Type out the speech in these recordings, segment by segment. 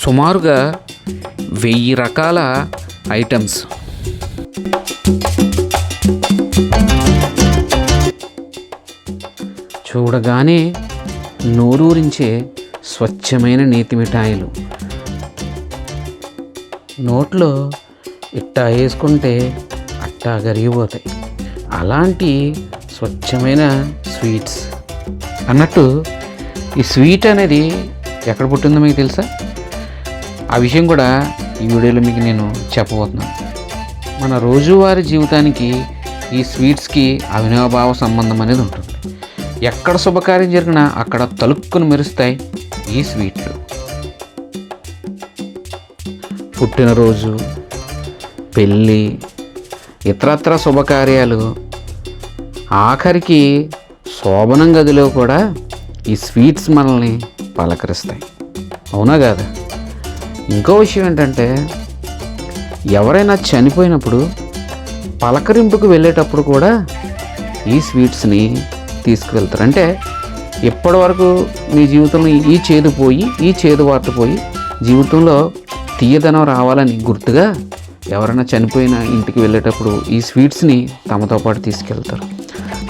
సుమారుగా 1000 రకాల ఐటమ్స్. చూడగానే నోరూరించే స్వచ్ఛమైన నేతి మిఠాయిలు. నోట్లో ఇట్టా వేసుకుంటే అట్టా కరిగిపోతాయి. అలాంటి స్వచ్ఛమైన స్వీట్స్. అన్నట్టు ఈ స్వీట్ అనేది ఎక్కడ పుట్టిందో మీకు తెలుసా? ఆ విషయం కూడా ఈ వీడియోలో మీకు నేను చెప్పబోతున్నాను. మన రోజువారీ జీవితానికి ఈ స్వీట్స్కి అవినాభావ సంబంధం అనేది ఉంటుంది. ఎక్కడ శుభకార్యం జరిగినా అక్కడ తలుక్కుని మెరుస్తాయి ఈ స్వీట్లు. పుట్టినరోజు, పెళ్ళి, ఇతరత్ర శుభకార్యాలు, ఆఖరికి శోభనం గదిలో కూడా ఈ స్వీట్స్ మనల్ని పలకరిస్తాయి. అవునా కాదా? ఇంకో విషయం ఏంటంటే, ఎవరైనా చనిపోయినప్పుడు పలకరింపుకు వెళ్ళేటప్పుడు కూడా ఈ స్వీట్స్ని తీసుకువెళ్తారు. అంటే ఎప్పటి వరకు మీ జీవితంలో ఈ చేదు పోయి, ఈ చేదు వార్త పోయి జీవితంలో తీయదనం రావాలని గుర్తుగా ఎవరైనా చనిపోయిన ఇంటికి వెళ్ళేటప్పుడు ఈ స్వీట్స్ని తమతో పాటు తీసుకెళ్తారు.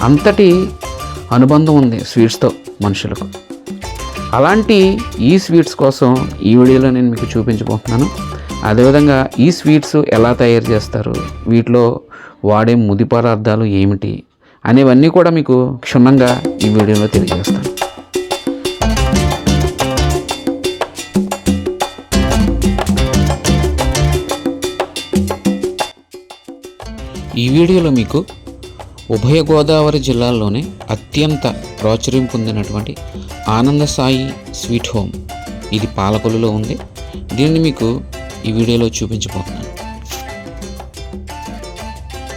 అంతటి అనుబంధం ఉంది స్వీట్స్తో మనుషులకు. అలాంటి ఈ స్వీట్స్ కోసం ఈ వీడియోలో నేను మీకు చూపించబోతున్నాను. అదేవిధంగా ఈ స్వీట్స్ ఎలా తయారు చేస్తారు, వీటిలో వాడే ముడి పదార్థాలు ఏమిటి అనేవన్నీ కూడా మీకు క్షుణ్ణంగా ఈ వీడియోలో తెలియజేస్తాను. ఈ వీడియోలో మీకు ఉభయ గోదావరి జిల్లాల్లోనే అత్యంత ప్రాచుర్యం పొందినటువంటి ఆనంద సాయి స్వీట్ హోమ్, ఇది పాలకొల్లులో ఉంది. దీన్ని మీకు ఈ వీడియోలో చూపించబోతున్నాను.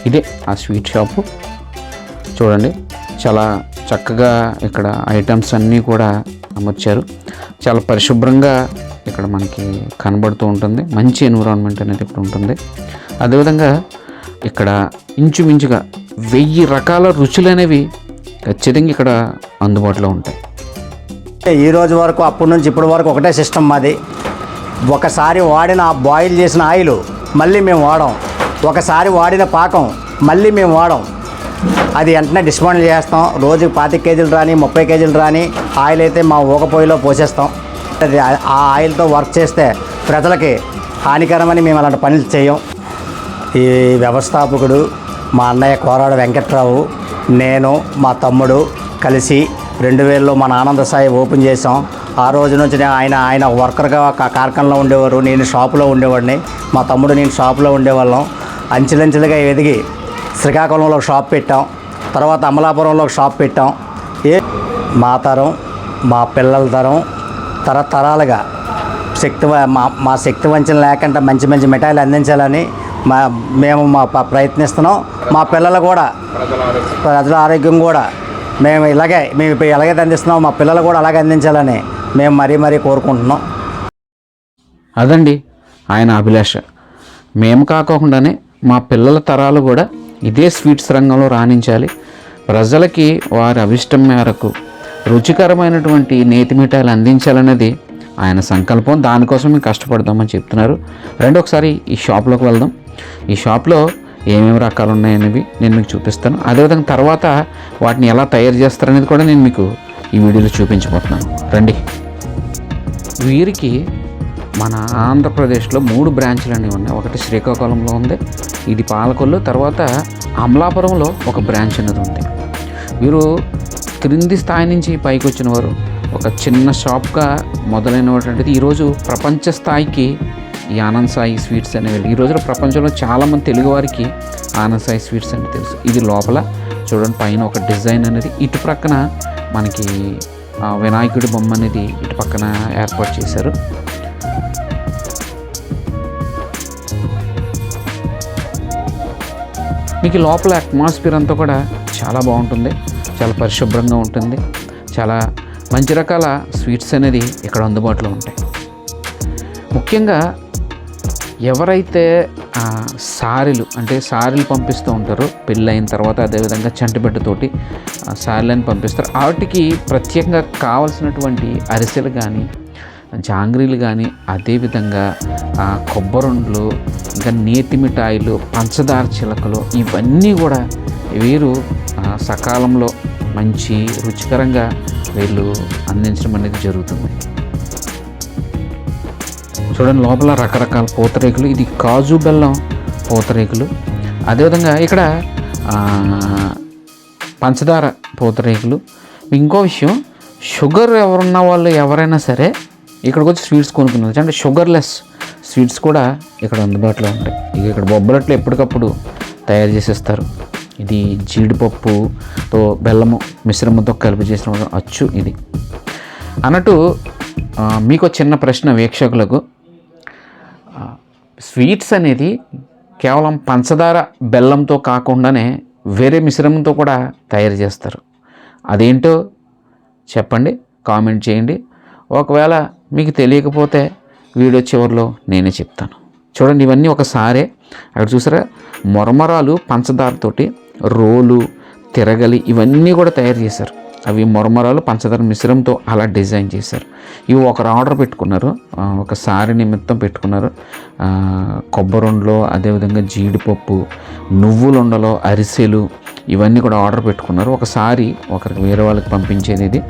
ఇదే ఆ స్వీట్ షాపు. చూడండి, చాలా చక్కగా ఇక్కడ ఐటమ్స్ అన్నీ కూడా అమర్చారు. చాలా పరిశుభ్రంగా ఇక్కడ మనకి కనబడుతూ ఉంటుంది. మంచి ఎన్విరాన్మెంట్ అనేది ఇక్కడ ఉంటుంది. అదేవిధంగా ఇక్కడ ఇంచుమించుగా 1000 రకాల రుచులు అనేవి ఖచ్చితంగా ఇక్కడ అందుబాటులో ఉంటాయి. ఈ రోజు వరకు అప్పటి నుంచి ఇప్పటి వరకు ఒకటే సిస్టమ్ మాది. ఒకసారి వాడిన బాయిల్ చేసిన ఆయిల్ మళ్ళీ మేము వాడం, ఒకసారి వాడిన పాకం మళ్ళీ మేము వాడం. అది వెంటనే డిస్మాండిల్ చేస్తాం. రోజు 25 కేజీలు రాని 30 కేజీలు రాని ఆయిల్ అయితే మా ఊక పొయ్యిలో పోసేస్తాం. అది ఆ ఆయిల్తో వర్క్ చేస్తే ప్రజలకి హానికరమని మేము అలాంటి పనులు చేయం. ఈ వ్యవస్థాపకుడు మా అన్నయ్య కోరాడ వెంకట్రావు, నేను, మా తమ్ముడు కలిసి 2000లో మన ఆనంద సాయి ఓపెన్ చేసాం. ఆ రోజు నుంచి ఆయన వర్కర్గా కార్ఖానలో ఉండేవారు, నేను షాపులో ఉండేవాడిని. మా తమ్ముడు నేను షాపులో ఉండేవాళ్ళం. అంచెలంచెలుగా ఎదిగి శ్రీకాకుళంలో షాప్ పెట్టాం, తర్వాత అమలాపురంలో షాప్ పెట్టాం. మా తరం, మా పిల్లల తరం, తరతరాలుగా మా శక్తి వంచన లేకుండా మంచి మంచి మిఠాయిలు అందించాలని మేము ప్రయత్నిస్తున్నాం. మా పిల్లలు కూడా, ప్రజల ఆరోగ్యం కూడా మేము ఎలాగైతే అందిస్తున్నాం, మా పిల్లలు కూడా అలాగే అందించాలని మేము మరీ కోరుకుంటున్నాం. అదండి ఆయన అభిలాష. మేము కాకుండానే మా పిల్లల తరాలు కూడా ఇదే స్వీట్స్ రంగంలో రాణించాలి, ప్రజలకి వారి అభిష్టం మేరకు రుచికరమైనటువంటి నేతి మిఠాయిలు అందించాలన్నది ఆయన సంకల్పం. దానికోసం మేము కష్టపడదామని చెప్తున్నారు. ఒకసారి ఈ షాప్లోకి వెళ్దాం. ఈ షాప్లో ఏమేమి రకాలు ఉన్నాయనేవి నేను మీకు చూపిస్తాను. అదేవిధంగా తర్వాత వాటిని ఎలా తయారు చేస్తారనేది కూడా నేను మీకు ఈ వీడియోలో చూపించబోతున్నాను. రండి. వీరికి మన ఆంధ్రప్రదేశ్లో 3 బ్రాంచ్లు అనేవి ఉన్నాయి. ఒకటి శ్రీకాకుళంలో ఉంది, ఇది పాలకొల్లు, తర్వాత అమలాపురంలో ఒక బ్రాంచ్ అనేది ఉంది. వీరు క్రింది స్థాయి నుంచి పైకి వచ్చిన వారు. ఒక చిన్న షాప్గా మొదలైనటువంటిది ఈరోజు ప్రపంచ స్థాయికి ఈ ఆనంద్ సాయి స్వీట్స్ అనేవి. ఈ రోజులో ప్రపంచంలో చాలామంది తెలుగువారికి ఆనంద్ సాయి స్వీట్స్ అంటే తెలుసు. ఇది లోపల చూడండి, పైన ఒక డిజైన్ అనేది, ఇటు ప్రక్కన మనకి వినాయకుడి బొమ్మ అనేది ఇటు పక్కన ఏర్పాటు చేశారు. మీకు లోపల అట్మాస్ఫియర్ అంతా కూడా చాలా బాగుంటుంది, చాలా పరిశుభ్రంగా ఉంటుంది. చాలా మంచి రకాల స్వీట్స్ అనేది ఇక్కడ అందుబాటులో ఉంటాయి. ముఖ్యంగా ఎవరైతే సారీలు పంపిస్తూ ఉంటారో పెళ్ళైన తర్వాత, అదేవిధంగా చంటిబిడ్డతోటి సారీలను పంపిస్తారు, వాటికి ప్రత్యేకంగా కావాల్సినటువంటి అరిసెలు కానీ, జాంగ్రీలు కానీ, అదేవిధంగా కొబ్బరుండ్లు, ఇంకా నేతి మిఠాయిలు, పంచదార చిలకలు, ఇవన్నీ కూడా వీరు సకాలంలో మంచి రుచికరంగా వీళ్ళు అందించడం అనేది జరుగుతుంది. చూడండి, లోపల రకరకాల పూతరేకులు, ఇది కాజు బెల్లం పూతరేకులు. అదేవిధంగా ఇక్కడ పంచదార పూతరేకులు. ఇంకో విషయం, షుగర్ ఎవరున్న వాళ్ళు ఎవరైనా సరే ఇక్కడికి వచ్చి స్వీట్స్ కొనుక్కున్నారు అంటే షుగర్లెస్ స్వీట్స్ కూడా ఇక్కడ అందుబాటులో ఉంటాయి. ఇక్కడ బొబ్బలట్లు ఎప్పటికప్పుడు తయారు చేసేస్తారు. ఇది జీడిపప్పుతో బెల్లము మిశ్రమంతో కలిపి చేసిన అచ్చు ఇది అన్నట్టు. మీకు చిన్న ప్రశ్న వీక్షకులకు, స్వీట్స్ అనేది కేవలం పంచదార బెల్లంతో కాకుండానే వేరే మిశ్రమంతో కూడా తయారు చేస్తారు. అదేంటో చెప్పండి, కామెంట్ చేయండి. ఒకవేళ మీకు తెలియకపోతే వీడియో చివరిలో నేనే చెప్తాను. చూడండి, ఇవన్నీ ఒకసారే అక్కడ చూసారా, మొరమరాలు పంచదారతోటి రోలు, తిరగలి ఇవన్నీ కూడా తయారు చేశారు. అవి మొరమరాలు పంచదార మిశ్రమంతో అలా డిజైన్ చేశారు. ఇవి ఒకరు ఆర్డర్ పెట్టుకున్నారు, ఒకసారి నిమిత్తం పెట్టుకున్నారు. కొబ్బరుండలో, అదేవిధంగా జీడిపప్పు, నువ్వులుండలో, అరిసెలు ఇవన్నీ కూడా ఆర్డర్ పెట్టుకున్నారు. ఒకసారి ఒకరికి వేరే వాళ్ళకి పంపించేది ఇది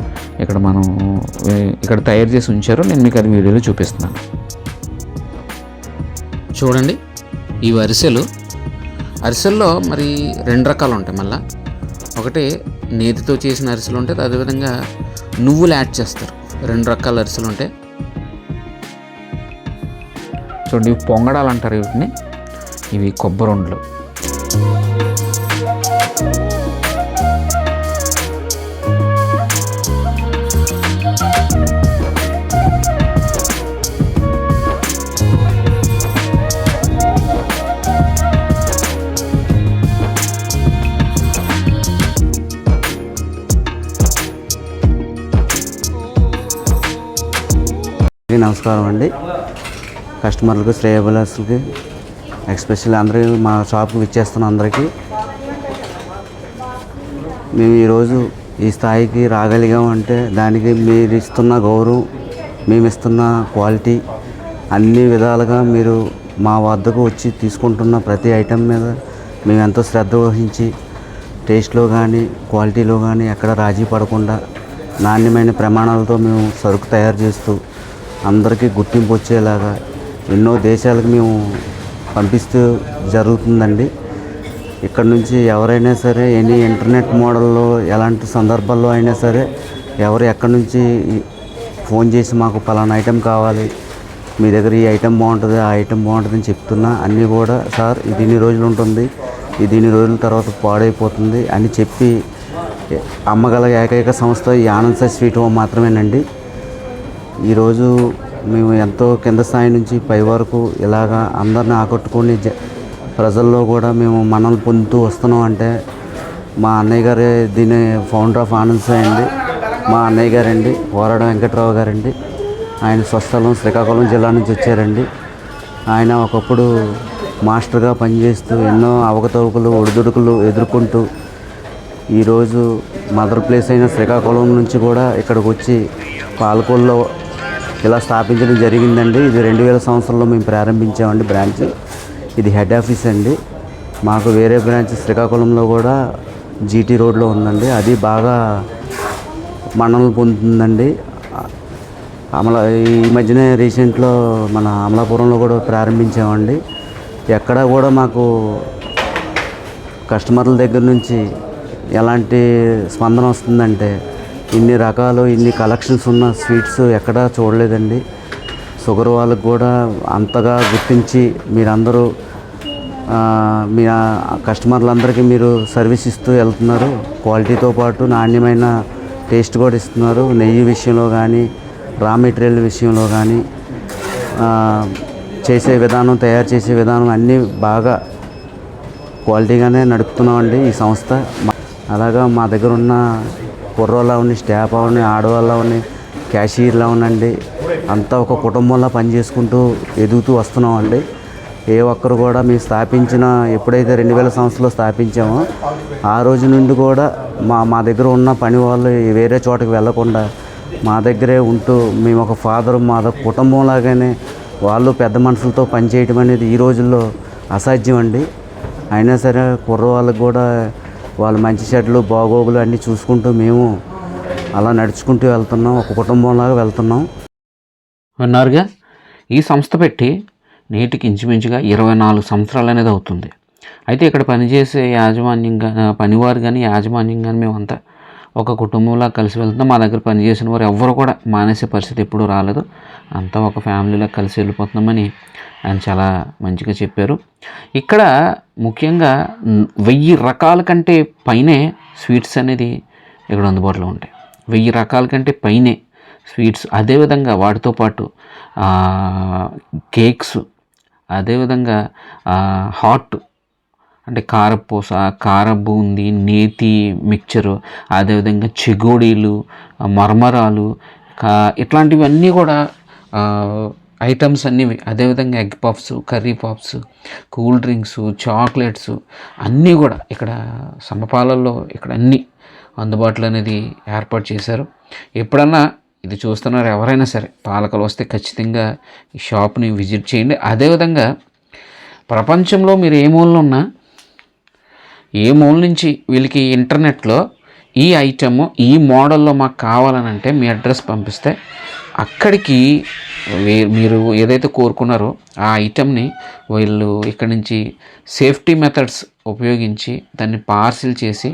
ఇక్కడ తయారు చేసి ఉంచారు. నేను మీకు అది వీడియోలో చూపిస్తున్నాను. చూడండి, ఇవి అరిసెల్లో మరి 2 రకాలు ఉంటాయి. మళ్ళీ ఒకటి నేతితో చేసిన అరిసెలు ఉంటాయి, అదేవిధంగా నువ్వులు యాడ్ చేస్తారు. 2 రకాల అరిసెలు ఉంటాయి. చూడండి, ఇవి పొంగడాలు అంటారు వీటిని. ఇవి కొబ్బరుండలు. నమస్కారం అండి. కస్టమర్లకు, శ్రేయభిలాషులకి, ఎస్పెషల్లీ అందరూ మా షాప్కి విచ్చేస్తున్న అందరికీ, మేము ఈరోజు ఈ స్థాయికి రాగలిగామంటే దానికి మీరు ఇస్తున్న గౌరవం, మేము ఇస్తున్న క్వాలిటీ, అన్ని విధాలుగా మీరు మా వద్దకు వచ్చి తీసుకుంటున్న ప్రతి ఐటెం మీద మేము ఎంతో శ్రద్ధ వహించి టేస్ట్లో కానీ క్వాలిటీలో కానీ ఎక్కడ రాజీ పడకుండా నాణ్యమైన ప్రమాణాలతో మేము సరుకు తయారు చేస్తూ అందరికీ గుర్తింపు వచ్చేలాగా ఎన్నో దేశాలకు మేము పంపిస్తూ జరుగుతుందండి. ఇక్కడ నుంచి ఎవరైనా సరే ఎనీ ఇంటర్నెట్ మోడల్లో ఎలాంటి సందర్భాల్లో అయినా సరే ఎవరు ఎక్కడి నుంచి ఫోన్ చేసి మాకు పలానా ఐటెం కావాలి, మీ దగ్గర ఈ ఐటెం బాగుంటుంది, ఆ ఐటెం బాగుంటుంది అని చెప్తున్నా అన్నీ కూడా సార్ ఇది ఇన్ని రోజులు ఉంటుంది, ఇది ఇన్ని రోజుల తర్వాత పాడైపోతుంది అని చెప్పి అమ్మగల ఏకైక సంస్థ ఈ ఆనంద్ సాయి స్వీట్ హోమ్ మాత్రమేనండి. ఈరోజు మేము ఎంతో కింద స్థాయి నుంచి పై వరకు ఇలాగా అందరిని ఆకట్టుకొని ప్రజల్లో కూడా మేము మనల్ని పొందుతూ వస్తున్నాం అంటే మా అన్నయ్య గారే దీని ఫౌండర్ ఆఫ్ ఆనంద్ సాయి అండి. మా అన్నయ్య గారండి, పోరాడ వెంకట్రావు గారండి. ఆయన స్వస్థలం శ్రీకాకుళం జిల్లా నుంచి వచ్చారండి. ఆయన ఒకప్పుడు మాస్టర్గా పనిచేస్తూ ఎన్నో అవకతవకలు, ఒడిదుడుకులు ఎదుర్కొంటూ ఈరోజు మదర్ ప్లేస్ అయిన శ్రీకాకుళం నుంచి కూడా ఇక్కడికి వచ్చి పాలకొల్లో ఇలా స్థాపించడం జరిగిందండి. ఇది 2000 సంవత్సరంలో మేము ప్రారంభించామండి బ్రాంచ్. ఇది హెడ్ ఆఫీస్ అండి. మాకు వేరే బ్రాంచ్ శ్రీకాకుళంలో కూడా జీటీ రోడ్లో ఉందండి, అది బాగా మన్ననలు పొందుతుందండి. ఈ మధ్యనే రీసెంట్లో మన అమలాపురంలో కూడా ప్రారంభించామండి. ఎక్కడ కూడా మాకు కస్టమర్ల దగ్గర నుంచి ఎలాంటి స్పందన వస్తుందంటే ఇన్ని రకాలు, ఇన్ని కలెక్షన్స్ ఉన్న స్వీట్స్ ఎక్కడా చూడలేదండి. షుగర్ వాళ్ళకు కూడా అంతగా గుర్తించి మీరందరూ మీ కస్టమర్లందరికీ మీరు సర్వీస్ ఇస్తూ వెళ్తున్నారు. క్వాలిటీతో పాటు నాణ్యమైన టేస్ట్ కూడా ఇస్తున్నారు. నెయ్యి విషయంలో కానీ, రా మెటీరియల్ విషయంలో కానీ, చేసే విధానం, తయారు చేసే విధానం అన్నీ బాగా క్వాలిటీగానే నడుపుతున్నామండి ఈ సంస్థ. అలాగా మా దగ్గర ఉన్న కుర్రోళ్ళ ఉన్ని, స్టాఫ్ అవని, ఆడవాళ్ళ ఉన్ని, క్యాషియర్లా ఉండండి, అంతా ఒక కుటుంబంలో పనిచేసుకుంటూ ఎదుగుతూ వస్తున్నామండి. ఏ ఒక్కరు కూడా మేము స్థాపించిన ఎప్పుడైతే 2000 సంవత్సరంలో స్థాపించామో ఆ రోజు నుండి కూడా మా దగ్గర ఉన్న పని వాళ్ళు వేరే చోటకి వెళ్లకుండా మా దగ్గరే ఉంటూ మేము ఒక ఫాదరు మాదొక కుటుంబం లాగానే వాళ్ళు పెద్ద మనుషులతో పనిచేయడం అనేది ఈ రోజుల్లో అసాధ్యం అండి. అయినా సరే కుర్రవాళ్ళకి కూడా వాళ్ళ మంచి చెడ్లు బాగోగులు అన్నీ చూసుకుంటూ మేము అలా నడుచుకుంటూ వెళ్తున్నాం, ఒక కుటుంబంలాగా వెళ్తున్నాం. విన్నారుగా, ఈ సంస్థ పెట్టి నేటికి ఇంచుమించుగా 24 సంవత్సరాలు అనేది అవుతుంది. అయితే ఇక్కడ పనిచేసే పనివారు కానీ యాజమాన్యం కానీ మేమంతా ఒక కుటుంబంలా కలిసి వెళ్తున్నాం. మా దగ్గర పనిచేసిన వారు ఎవ్వరు కూడా మానేసే పరిస్థితి ఎప్పుడూ రాలేదు. అంతా ఒక ఫ్యామిలీలా కలిసి వెళ్ళిపోతున్నామని ఆయన చాలా మంచిగా చెప్పారు. ఇక్కడ ముఖ్యంగా 1000 రకాల కంటే పైనే స్వీట్స్ అనేది ఇక్కడ అందుబాటులో ఉంటాయి. 1000 రకాల కంటే పైనే స్వీట్స్, అదేవిధంగా వాటితో పాటు కేక్స్, అదేవిధంగా హాట్ అంటే కారపూస, కార బూందీ, నేతి మిక్చరు, అదేవిధంగా చెగోడీలు, మరమరాలు, ఇట్లాంటివన్నీ కూడా ఐటమ్స్ అన్నీ. అదేవిధంగా egg puffs, curry puffs, cool drinks, chocolates అన్నీ కూడా ఇక్కడ సమపాలల్లో ఇక్కడ అన్నీ అందుబాటులో అనేది ఏర్పాటు చేశారు. ఎప్పుడన్నా ఇది చూస్తున్నారు ఎవరైనా సరే పాలకులు వస్తే ఖచ్చితంగా ఈ షాప్ని విజిట్ చేయండి. అదేవిధంగా ప్రపంచంలో మీరు ఏ మూలలో ఉన్నా, ఏ మూల నుంచి వీళ్ళకి ఇంటర్నెట్లో ఈ ఐటమ్ ఈ మోడల్లో మాకు కావాలనంటే మీ అడ్రస్ పంపిస్తే అక్కడికి మీరు ఏదైతే కోరుకున్నారో ఆ ఐటమ్ని వీళ్ళు ఇక్కడి నుంచి సేఫ్టీ మెథడ్స్ ఉపయోగించి దాన్ని పార్సిల్ చేసి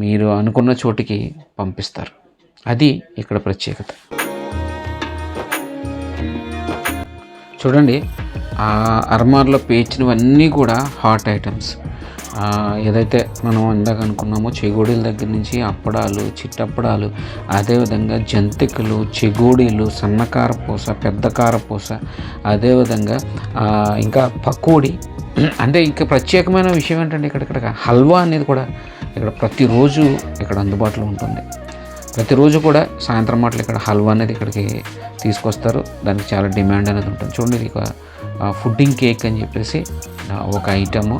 మీరు అనుకున్న చోటికి పంపిస్తారు. అది ఇక్కడ ప్రత్యేకత. చూడండి, ఆ అర్మార్లో పేర్చినవన్నీ కూడా హాట్ ఐటమ్స్. ఏదైతే మనం ఇందాక అనుకున్నామో చెగోడీల దగ్గర నుంచి అప్పడాలు, చిట్టప్పడాలు, అదేవిధంగా జంతికలు, చెగోడీలు, సన్న కారపూస, పెద్ద కారపూస, అదేవిధంగా ఇంకా పకోడీ. అంటే ఇంకా ప్రత్యేకమైన విషయం ఏంటంటే ఇక్కడ హల్వా అనేది కూడా ఇక్కడ ప్రతిరోజు ఇక్కడ అందుబాటులో ఉంటుంది. ప్రతిరోజు కూడా సాయంత్రం మాటలు ఇక్కడ హల్వా అనేది ఇక్కడికి తీసుకొస్తారు. దానికి చాలా డిమాండ్ అనేది ఉంటుంది. చూడండి, ఇది ఒక ఫుడ్డింగ్ కేక్ అని చెప్పేసి ఒక ఐటము.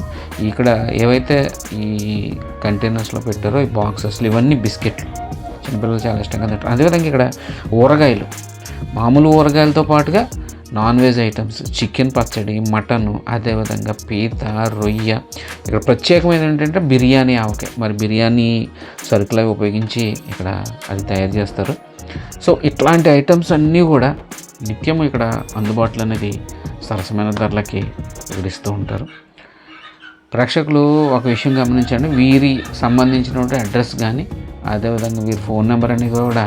ఇక్కడ ఏవైతే ఈ కంటైనర్స్లో పెట్టారో ఈ బాక్సెస్లు ఇవన్నీ బిస్కెట్లు, చిన్నపిల్లలు చాలా ఇష్టంగా తింటారు. అదేవిధంగా ఇక్కడ ఊరగాయలు, మామూలు ఊరగాయలతో పాటుగా నాన్ వెజ్ ఐటమ్స్, చికెన్ పచ్చడి, మటను, అదేవిధంగా పీత, రొయ్య. ఇక్కడ ప్రత్యేకమైన ఏంటంటే బిర్యానీ ఆవకాయ. మరి బిర్యానీ సరుకులు అవి ఉపయోగించి ఇక్కడ అది తయారు చేస్తారు. సో ఇట్లాంటి ఐటమ్స్ అన్నీ కూడా నిత్యం ఇక్కడ అందుబాటులో అనేది సరసమైన ధరలకి ఇక్కడ ఇస్తూ ఉంటారు. ప్రేక్షకులు ఒక విషయం గమనించండి, వీరి సంబంధించినటువంటి అడ్రస్ కానీ అదేవిధంగా వీరి ఫోన్ నెంబర్ అనేది కూడా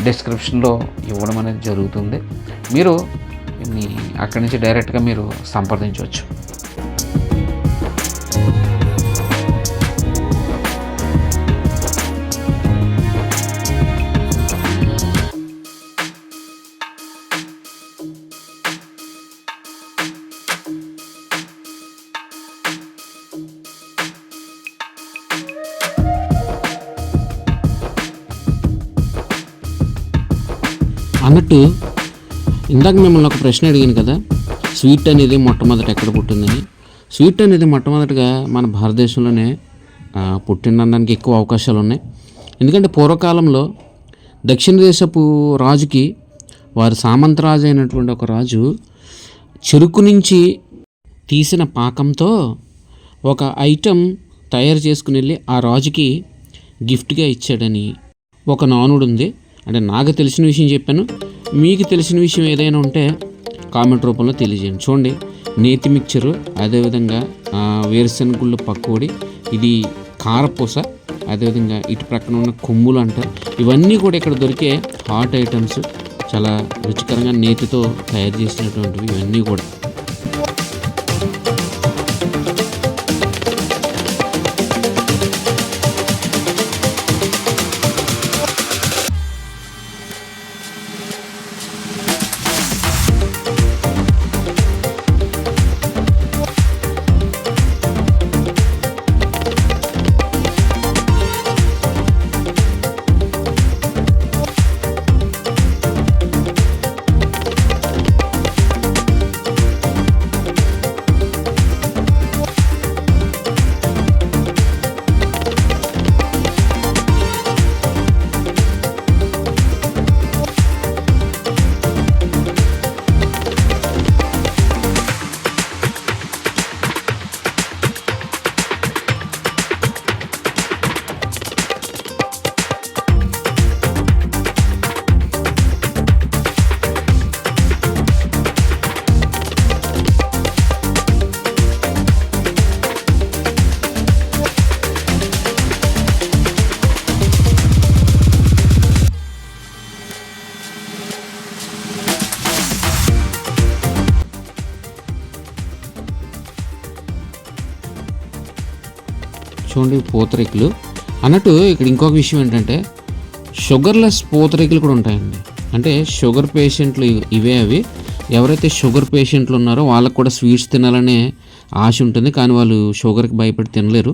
డిస్క్రిప్షన్లో ఇవ్వడం అనేది జరుగుతుంది. మీరు అక్కడి నుంచి డైరెక్ట్గా మీరు సంప్రదించవచ్చు. అన్నట్టు ఇందాక మిమ్మల్ని ఒక ప్రశ్న అడిగాను కదా, స్వీట్ అనేది మొట్టమొదట ఎక్కడ పుట్టిందని. స్వీట్ అనేది మొట్టమొదటిగా మన భారతదేశంలోనే పుట్టినడానికి ఎక్కువ అవకాశాలు ఉన్నాయి. ఎందుకంటే పూర్వకాలంలో దక్షిణ దేశపు రాజుకి వారి సామంతరాజు అయినటువంటి ఒక రాజు చెరుకు నుంచి తీసిన పాకంతో ఒక ఐటెం తయారు చేసుకుని వెళ్ళి ఆ రాజుకి గిఫ్ట్గా ఇచ్చాడని ఒక నానుడు ఉంది. అంటే నాకు తెలిసిన విషయం చెప్పాను, మీకు తెలిసిన విషయం ఏదైనా ఉంటే కామెంట్ రూపంలో తెలియజేయండి. చూడండి, నేతి మిక్చరు, అదేవిధంగా వేరుశనగుళ్ళు పకోడీ, ఇది కారపూస, అదేవిధంగా ఇటు ప్రక్కన ఉన్న కొమ్ములు అంటారు. ఇవన్నీ కూడా ఇక్కడ దొరికే హాట్ ఐటమ్స్, చాలా రుచికరంగా నేతితో తయారు చేసినటువంటివి ఇవన్నీ కూడా. చూడండి పూతరేకులు అన్నట్టు. ఇక్కడ ఇంకొక విషయం ఏంటంటే షుగర్లెస్ పూతరేకులు కూడా ఉంటాయండి. అంటే షుగర్ పేషెంట్లు ఇవే అవి. ఎవరైతే షుగర్ పేషెంట్లు ఉన్నారో వాళ్ళకు కూడా స్వీట్స్ తినాలనే ఆశ ఉంటుంది, కానీ వాళ్ళు షుగర్కి భయపడి తినలేరు.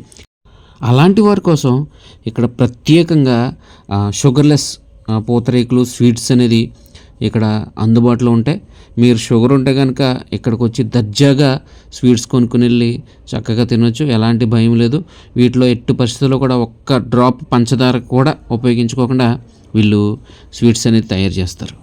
అలాంటి వారి కోసం ఇక్కడ ప్రత్యేకంగా షుగర్లెస్ పూతరేకులు స్వీట్స్ అనేది ఇక్కడ అందుబాటులో ఉంటాయి. మీరు షుగర్ ఉంటే కనుక ఇక్కడికి వచ్చి దర్జాగా స్వీట్స్ కొనుక్కుని వెళ్ళి చక్కగా తినొచ్చు, ఎలాంటి భయం లేదు. వీటిలో ఎట్టి పరిస్థితుల్లో కూడా ఒక్క డ్రాప్ పంచదార కూడా ఉపయోగించుకోకుండా వీళ్ళు స్వీట్స్ అనేది తయారు చేస్తారు.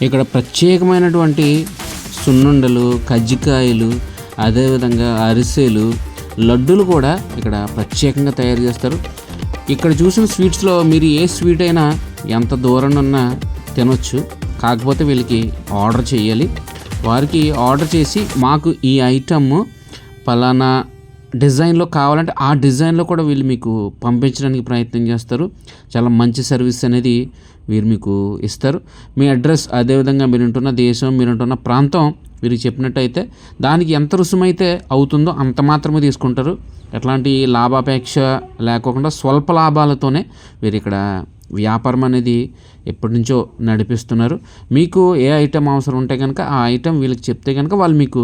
ఇక్కడ ప్రత్యేకమైనటువంటి సున్నుండలు, కజ్జికాయలు, అదేవిధంగా అరిసెలు, లడ్డూలు కూడా ఇక్కడ ప్రత్యేకంగా తయారు చేస్తారు. ఇక్కడ చూసిన స్వీట్స్లో మీరు ఏ స్వీట్ అయినా ఎంత దూరం ఉన్నా తినొచ్చు. కాకపోతే వీళ్ళకి ఆర్డర్ చేయాలి. వారికి ఆర్డర్ చేసి మాకు ఈ ఐటమ్ పలానా డిజైన్లో కావాలంటే ఆ డిజైన్లో కూడా వీళ్ళు మీకు పంపించడానికి ప్రయత్నం చేస్తారు. చాలా మంచి సర్వీస్ అనేది వీరు మీకు ఇస్తారు. మీ అడ్రస్, అదేవిధంగా మీరుంటున్న దేశం, మీరుంటున్న ప్రాంతం వీరికి చెప్పినట్టయితే దానికి ఎంత రుసుమైతే అవుతుందో అంత మాత్రమే తీసుకుంటారు. ఎట్లాంటి లాభాపేక్ష లేకోకుండా స్వల్ప లాభాలతోనే వీరు ఇక్కడ వ్యాపారం అనేది ఎప్పటి నుంచో నడిపిస్తున్నారు. మీకు ఏ ఐటెం అవసరం ఉంటే కనుక ఆ ఐటెం వీళ్ళకి చెప్తే కనుక వాళ్ళు మీకు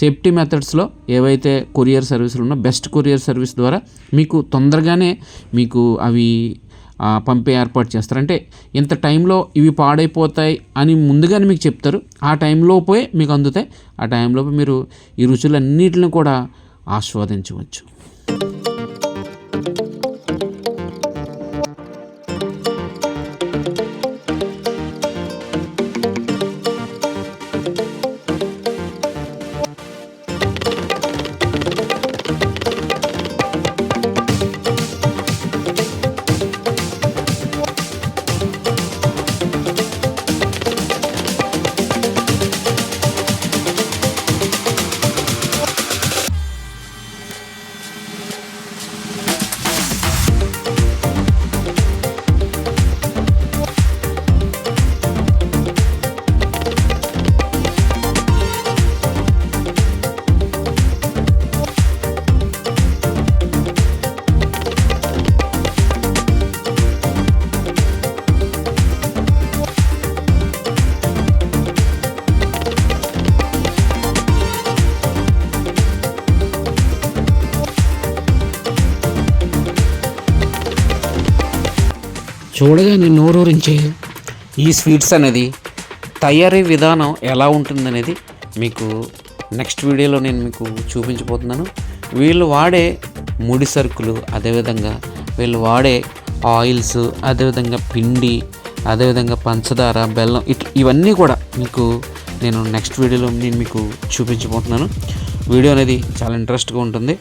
సేఫ్టీ మెథడ్స్లో ఏవైతే కొరియర్ సర్వీసులు ఉన్నో బెస్ట్ కొరియర్ సర్వీస్ ద్వారా మీకు తొందరగానే మీకు అవి పంపే ఏర్పాటు చేస్తారు. అంటే ఇంత టైంలో ఇవి పాడైపోతాయి అని ముందుగానే మీకు చెప్తారు. ఆ టైంలోపే మీకు అందుతాయి. ఆ టైంలోపు మీరు ఈ రుచులన్నిటిని కూడా ఆస్వాదించవచ్చు. చూడగానే నోరూరించే ఈ స్వీట్స్ అనేది తయారీ విధానం ఎలా ఉంటుందనేది మీకు నెక్స్ట్ వీడియోలో నేను మీకు చూపించబోతున్నాను. వీళ్ళు వాడే ముడి సరుకులు, అదేవిధంగా వీళ్ళు వాడే ఆయిల్స్, అదేవిధంగా పిండి, అదేవిధంగా పంచదార, బెల్లం, ఇవన్నీ కూడా మీకు నేను నెక్స్ట్ వీడియోలో నేను మీకు చూపించబోతున్నాను. వీడియో అనేది చాలా ఇంట్రెస్ట్గా ఉంటుంది.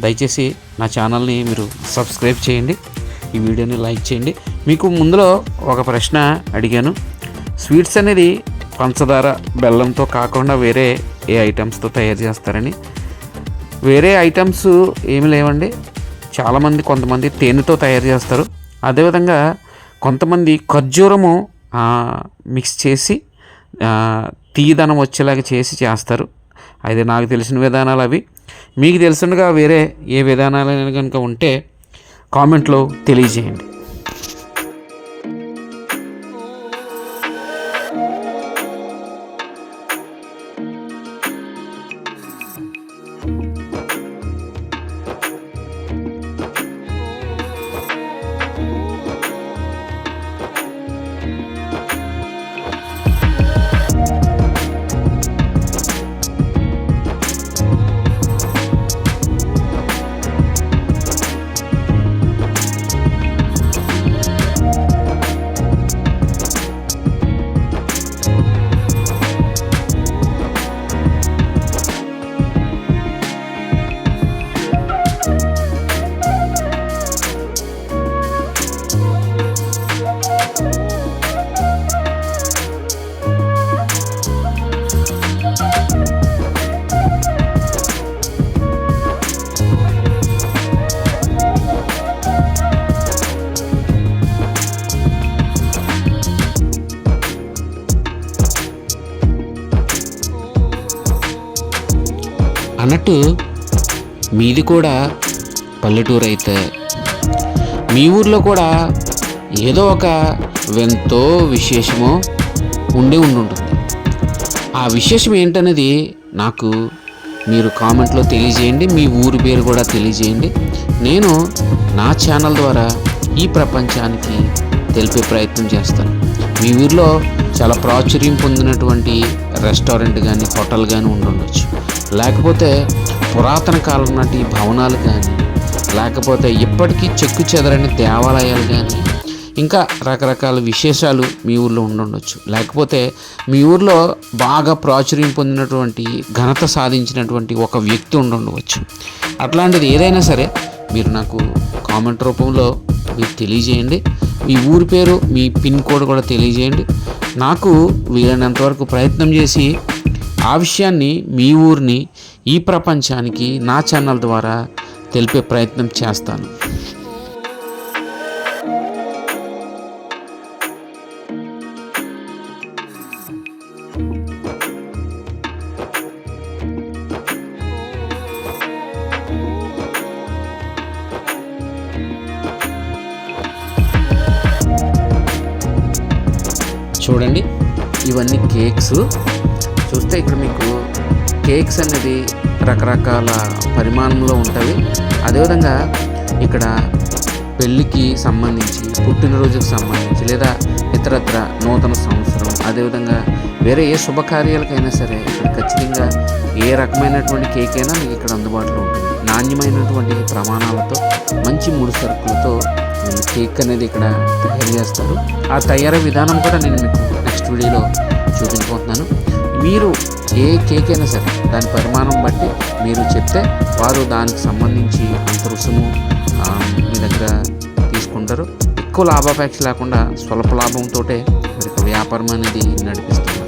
దయచేసి నా ఛానల్ని మీరు సబ్స్క్రైబ్ చేయండి, ఈ వీడియోని లైక్ చేయండి. మీకు ముందులో ఒక ప్రశ్న అడిగాను, స్వీట్స్ అనేది పంచదార, బెల్లంతో కాకుండా వేరే ఏ ఐటమ్స్తో తయారు చేస్తారని. వేరే ఐటమ్స్ ఏమి లేవండి. కొంతమంది తేనెతో తయారు చేస్తారు. అదేవిధంగా కొంతమంది ఖర్జూరము మిక్స్ చేసి తీయదనం వచ్చేలాగా చేస్తారు. అది నాకు తెలిసిన విధానాలు అవి. మీకు తెలిసినగా వేరే ఏ విధానాలు కనుక ఉంటే కామెంట్లో తెలియజేయండి. అన్నట్టు మీది కూడా పల్లెటూరు అయితే మీ ఊర్లో కూడా ఏదో ఒక ఎంతో విశేషమో ఉండుంటుంది. ఆ విశేషం ఏంటనేది నాకు మీరు కామెంట్లో తెలియజేయండి. మీ ఊరి పేరు కూడా తెలియజేయండి. నేను నా ఛానల్ ద్వారా ఈ ప్రపంచానికి తెలిపే ప్రయత్నం చేస్తాను. మీ ఊర్లో చాలా ప్రాచుర్యం పొందినటువంటి రెస్టారెంట్ కానీ హోటల్ కానీ ఉండొచ్చు, లేకపోతే పురాతన కాలం నాటి భవనాలు కానీ, లేకపోతే ఇప్పటికీ చెక్కు చెదరని దేవాలయాలు కానీ, ఇంకా రకరకాల విశేషాలు మీ ఊర్లో ఉండొచ్చు. లేకపోతే మీ ఊర్లో బాగా ప్రాచుర్యం పొందినటువంటి ఘనత సాధించినటువంటి ఒక వ్యక్తి ఉండవచ్చు. అట్లాంటిది ఏదైనా సరే మీరు నాకు కామెంట్ రూపంలో మీరు తెలియజేయండి. మీ ఊరి పేరు, మీ పిన్ కోడ్ కూడా తెలియజేయండి. నాకు వీలైనంతవరకు ప్రయత్నం చేసి ఆ విషయాన్ని, మీ ఊరిని ఈ ప్రపంచానికి నా ఛానల్ ద్వారా తెలిపే ప్రయత్నం చేస్తాను. చూడండి, ఇవన్నీ కేక్స్. చూస్తే ఇక్కడ మీకు కేక్స్ అనేది రకరకాల పరిమాణంలో ఉంటాయి. అదేవిధంగా ఇక్కడ పెళ్ళికి సంబంధించి, పుట్టినరోజుకు సంబంధించి, లేదా ఇతరత్ర నూతన సంవత్సరం, అదేవిధంగా వేరే ఏ శుభకార్యాలకైనా సరే ఇక్కడ ఖచ్చితంగా ఏ రకమైనటువంటి కేక్ అయినా మీకు ఇక్కడ అందుబాటులో ఉంటుంది. నాణ్యమైనటువంటి ప్రమాణాలతో, మంచి ముడి సరుకులతో కేక్ అనేది ఇక్కడ తయారు చేస్తారు. ఆ తయారీ విధానం కూడా నేను మీకు నెక్స్ట్ వీడియోలో చూపించబోతున్నాను. మీరు ఏ కేక్ అయినా సరే దాని పరిమాణం బట్టి మీరు చెప్తే వారు దానికి సంబంధించి అంత రుసుము మీ దగ్గర తీసుకుంటారు. ఎక్కువ లాభాపేక్ష లేకుండా స్వల్ప లాభంతో మరి వ్యాపారం అనేది నడిపిస్తున్నారు.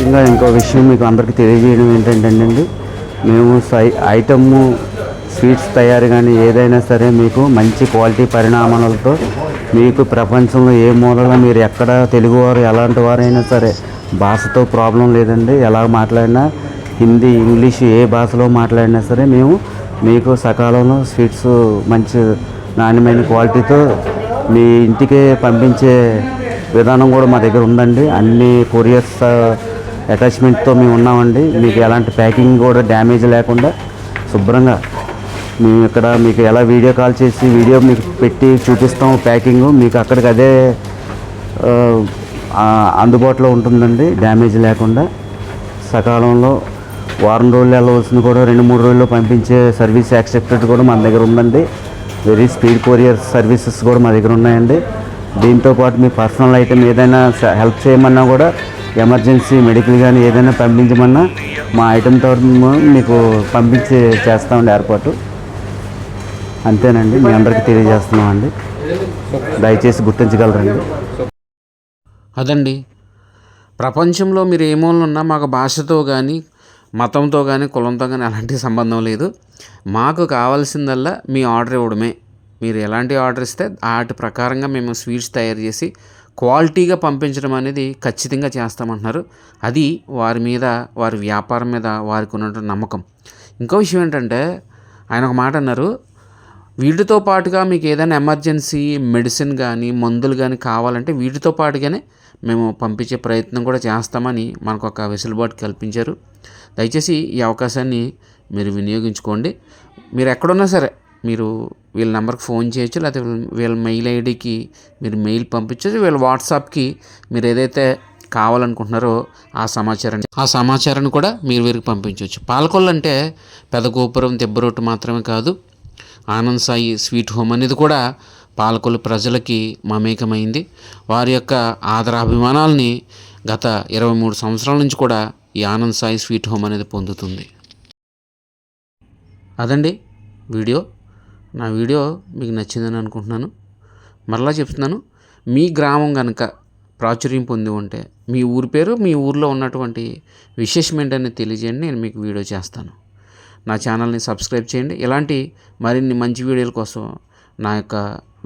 ముఖ్యంగా ఇంకో విషయం మీకు అందరికీ తెలియజేయడం ఏంటంటే అండి, మేము ఐటము స్వీట్స్ తయారు కానీ ఏదైనా సరే మీకు మంచి క్వాలిటీ పరిణామాలతో మీకు ప్రపంచంలో ఏ మూలలో మీరు ఎక్కడ తెలుగువారు ఎలాంటి వారైనా సరే భాషతో ప్రాబ్లం లేదండి. ఎలా మాట్లాడినా హిందీ, ఇంగ్లీష్ ఏ భాషలో మాట్లాడినా సరే మేము మీకు సకాలంలో స్వీట్స్ మంచి నాణ్యమైన క్వాలిటీతో మీ ఇంటికే పంపించే విధానం కూడా మా దగ్గర ఉందండి. అన్ని కొరియర్స్ అటాచ్మెంట్తో మేము ఉన్నామండి. మీకు ఎలాంటి ప్యాకింగ్ కూడా డ్యామేజ్ లేకుండా శుభ్రంగా మేము ఇక్కడ మీకు ఎలా వీడియో కాల్ చేసి వీడియో మీకు పెట్టి చూపిస్తాం. ప్యాకింగ్ మీకు అక్కడికి అదే అందుబాటులో ఉంటుందండి, డ్యామేజ్ లేకుండా. సకాలంలో వారం రోజులు వెళ్ళవలసింది కూడా 2-3 రోజుల్లో పంపించే సర్వీస్ యాక్సెప్టెడ్ కూడా మన దగ్గర ఉందండి. వెరీ స్పీడ్ కొరియర్ సర్వీసెస్ కూడా మా దగ్గర ఉన్నాయండి. దీంతోపాటు మీ పర్సనల్ ఐటెం ఏదైనా హెల్ప్ చేయమన్నా కూడా, ఎమర్జెన్సీ మెడికల్ కానీ ఏదైనా పంపించమన్నా మా ఐటెంతో మీకు పంపించి చేస్తామండి ఏర్పాటు. అంతేనండి, మీ అందరికీ తెలియజేస్తున్నామండి. దయచేసి గుర్తించగలరండి. అదండి, ప్రపంచంలో మీరు ఏ మూలన ఉన్నా మాకు భాషతో కానీ మతంతో కానీ కులంతో కానీ అలాంటి సంబంధం లేదు. మాకు కావాల్సిందల్లా మీ ఆర్డర్ ఇవ్వడమే. మీరు ఎలాంటి ఆర్డర్ ఇస్తే వాటి ప్రకారంగా మేము స్వీట్స్ తయారు చేసి క్వాలిటీగా పంపించడం అనేది ఖచ్చితంగా చేస్తామంటున్నారు. అది వారి మీద, వారి వ్యాపారం మీద వారికి ఉన్నటువంటి నమ్మకం. ఇంకో విషయం ఏంటంటే, ఆయన ఒక మాట అన్నారు, వీటితో పాటుగా మీకు ఏదైనా ఎమర్జెన్సీ మెడిసిన్ కానీ మందులు కానీ కావాలంటే వీటితో పాటుగానే మేము పంపించే ప్రయత్నం కూడా చేస్తామని మనకు ఒక వెసులుబాటు కల్పించారు. దయచేసి ఈ అవకాశాన్ని మీరు వినియోగించుకోండి. మీరు ఎక్కడున్నా సరే మీరు వీళ్ళ నెంబర్కి ఫోన్ చేయొచ్చు, లేకపోతే వీళ్ళ మెయిల్ ఐడికి మీరు మెయిల్ పంపించవచ్చు. వీళ్ళ వాట్సాప్కి మీరు ఏదైతే కావాలనుకుంటున్నారో ఆ సమాచారాన్ని కూడా మీరు వీరికి పంపించవచ్చు. పాలకొల్లు అంటే పెద్ద గోపురం దెబ్బరొట్టు మాత్రమే కాదు, ఆనంద్ సాయి స్వీట్ హోమ్ అనేది కూడా పాలకొల్లు ప్రజలకి మమేకమైంది. వారి యొక్క ఆదరాభిమానాల్ని గత 23 సంవత్సరాల నుంచి కూడా ఈ ఆనంద్ సాయి స్వీట్ హోమ్ అనేది పొందుతుంది. అదండి వీడియో. నా వీడియో మీకు నచ్చిందని అనుకుంటున్నాను. మరలా చెప్తున్నాను, మీ గ్రామం కనుక ప్రాచుర్యం పొంది ఉంటే మీ ఊరి పేరు, మీ ఊరిలో ఉన్నటువంటి విశేషం ఏంటనేది తెలియజేయండి. నేను మీకు వీడియో చేస్తాను. నా ఛానల్ని సబ్స్క్రైబ్ చేయండి. ఇలాంటి మరిన్ని మంచి వీడియోల కోసం నా యొక్క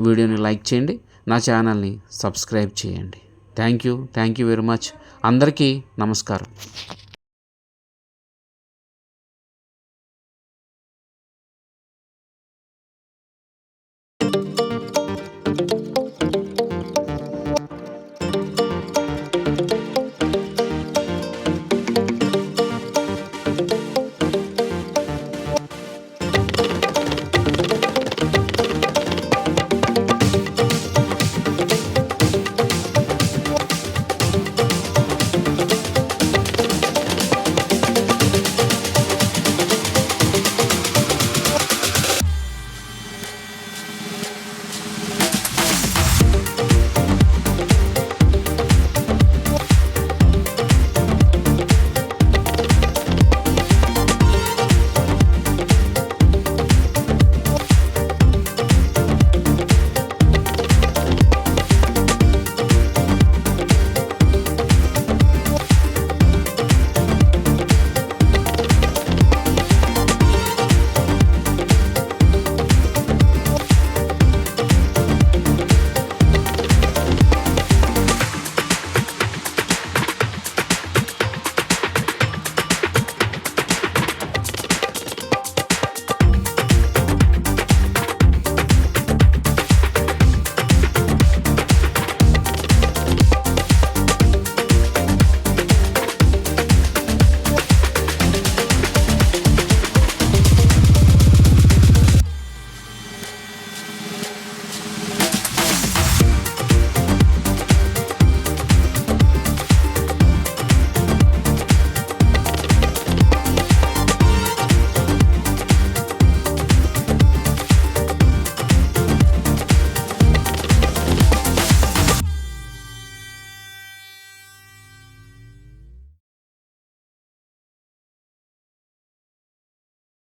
వీడియోని లైక్ చేయండి, నా ఛానల్ని సబ్స్క్రైబ్ చేయండి. Thank you very much. అందరికీ నమస్కారం.